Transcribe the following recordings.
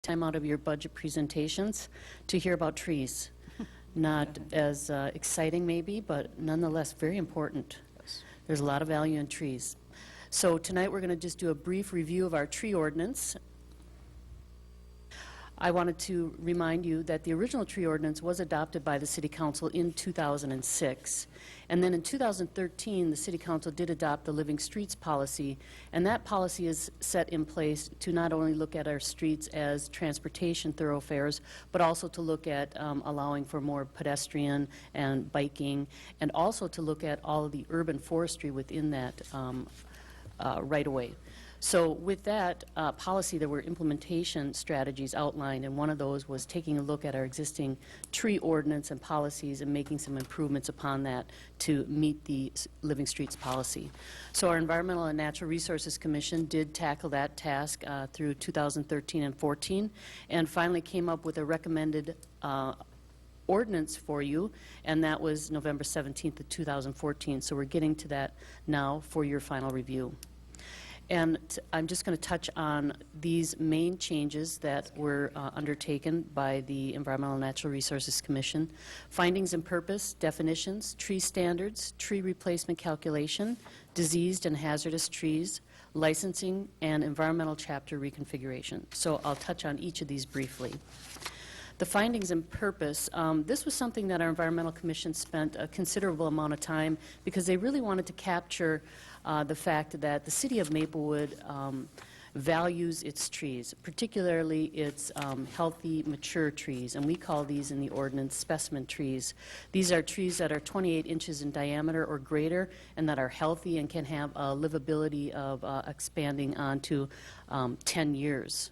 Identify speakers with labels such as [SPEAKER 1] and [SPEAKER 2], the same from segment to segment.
[SPEAKER 1] time out of your budget presentations to hear about trees. Not as exciting maybe, but nonetheless very important.
[SPEAKER 2] Yes.
[SPEAKER 1] There's a lot of value in trees. So tonight we're going to just do a brief review of our tree ordinance. I wanted to remind you that the original tree ordinance was adopted by the City Council in 2006. And then in 2013, the City Council did adopt the Living Streets policy, and that policy is set in place to not only look at our streets as transportation thoroughfares, but also to look at allowing for more pedestrian and biking, and also to look at all of the urban forestry within that right-of-way. So with that policy, there were implementation strategies outlined, and one of those was taking a look at our existing tree ordinance and policies and making some improvements upon that to meet the Living Streets policy. So our Environmental and Natural Resources Commission did tackle that task through 2013 and 14, and finally came up with a recommended ordinance for you, and that was November 17th of 2014. So we're getting to that now for your final review. And I'm just going to touch on these main changes that were undertaken by the Environmental and Natural Resources Commission. Findings and purpose, definitions, tree standards, tree replacement calculation, diseased and hazardous trees, licensing, and environmental chapter reconfiguration. So I'll touch on each of these briefly. The findings and purpose, this was something that our Environmental Commission spent a considerable amount of time because they really wanted to capture the fact that the City of Maplewood values its trees, particularly its healthy, mature trees, and we call these in the ordinance specimen trees. These are trees that are 28 inches in diameter or greater and that are healthy and can have a livability of expanding on to 10 years.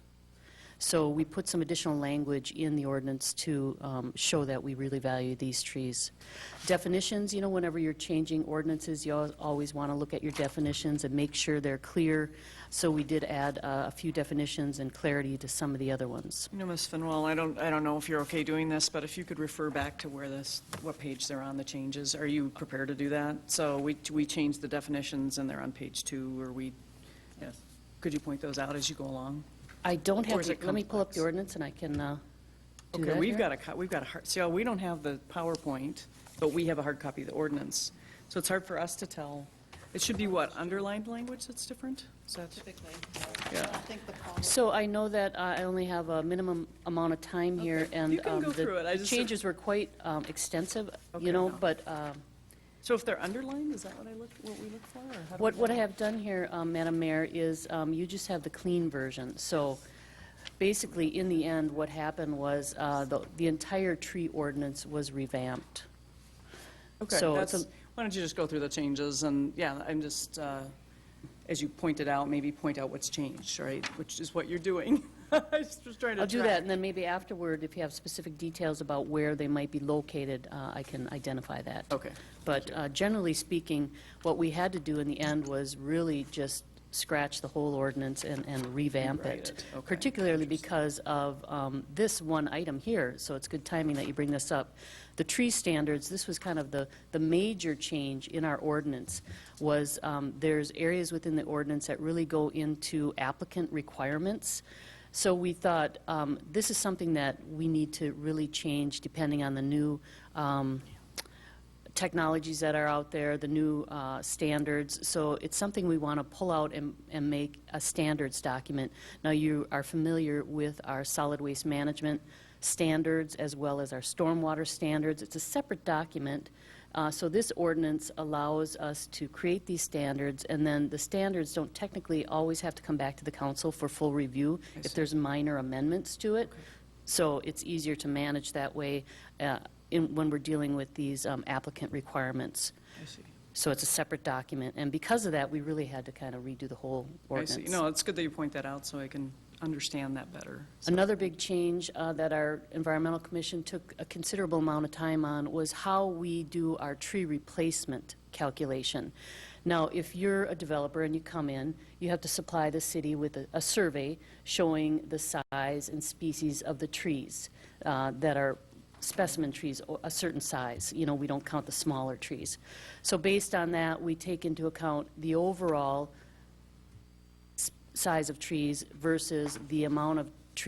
[SPEAKER 1] So we put some additional language in the ordinance to show that we really value these trees. Definitions, you know, whenever you're changing ordinances, you always want to look at your definitions and make sure they're clear. So we did add a few definitions and clarity to some of the other ones.
[SPEAKER 2] You know, Ms. Finwell, I don't know if you're okay doing this, but if you could refer back to where what page they're on, the changes. Are you prepared to do that? So we changed the definitions and they're on page 2, or yes. Could you point those out as you go along?
[SPEAKER 1] I don't have, let me pull up the ordinance and I can do
[SPEAKER 2] okay,
[SPEAKER 1] that
[SPEAKER 2] we've got a hard, see, we don't have the PowerPoint, but we have a hard copy of the ordinance. So it's hard for us to tell. It should be what, underlined language that's different?
[SPEAKER 3] Typically,
[SPEAKER 2] yeah.
[SPEAKER 3] I think the problem.
[SPEAKER 1] So I know that I only have a minimum amount of time here, and
[SPEAKER 2] you can go through it.
[SPEAKER 1] the changes were quite extensive,
[SPEAKER 2] okay,
[SPEAKER 1] you know,
[SPEAKER 2] no.
[SPEAKER 1] but
[SPEAKER 2] so if they're underlined, is that what we look for? Or how do
[SPEAKER 1] what I have done here, Madam Mayor, is you just have the clean version. So basically, in the end, what happened was the entire tree ordinance was revamped.
[SPEAKER 2] Okay,
[SPEAKER 1] so
[SPEAKER 2] why don't you just go through the changes, and yeah, I'm just, as you pointed out, maybe point out what's changed, right, which is what you're doing. I was just trying to
[SPEAKER 1] I'll do that, and then maybe afterward, if you have specific details about where they might be located, I can identify that.
[SPEAKER 2] Okay.
[SPEAKER 1] But generally speaking, what we had to do in the end was really just scratch the whole ordinance and revamp it,
[SPEAKER 2] Okay.
[SPEAKER 1] particularly because of this one item here, so it's good timing that you bring this up. The tree standards, this was kind of the major change in our ordinance, was there's areas within the ordinance that really go into applicant requirements. So we thought this is something that we need to really change depending on the new technologies that are out there, the new standards. So it's something we want to pull out and make a standards document. Now you are familiar with our solid waste management standards as well as our stormwater standards. It's a separate document. So this ordinance allows us to create these standards, and then the standards don't technically always have to come back to the council for full review if there's minor amendments to it. Okay. So it's easier to manage that way when we're dealing with these applicant requirements.
[SPEAKER 2] I see.
[SPEAKER 1] So it's a separate document, and because of that, we really had to kind of redo the whole ordinance.
[SPEAKER 2] I see. No, it's good that you point that out so I can understand that better. So.
[SPEAKER 1] Another big change that our Environmental Commission took a considerable amount of time on was how we do our tree replacement calculation. Now, if you're a developer and you come in, you have to supply the city with a survey showing the size and species of the trees that are specimen trees, a certain size. You know, we don't count the smaller trees. So based on that, we take into account the overall size of trees versus the amount of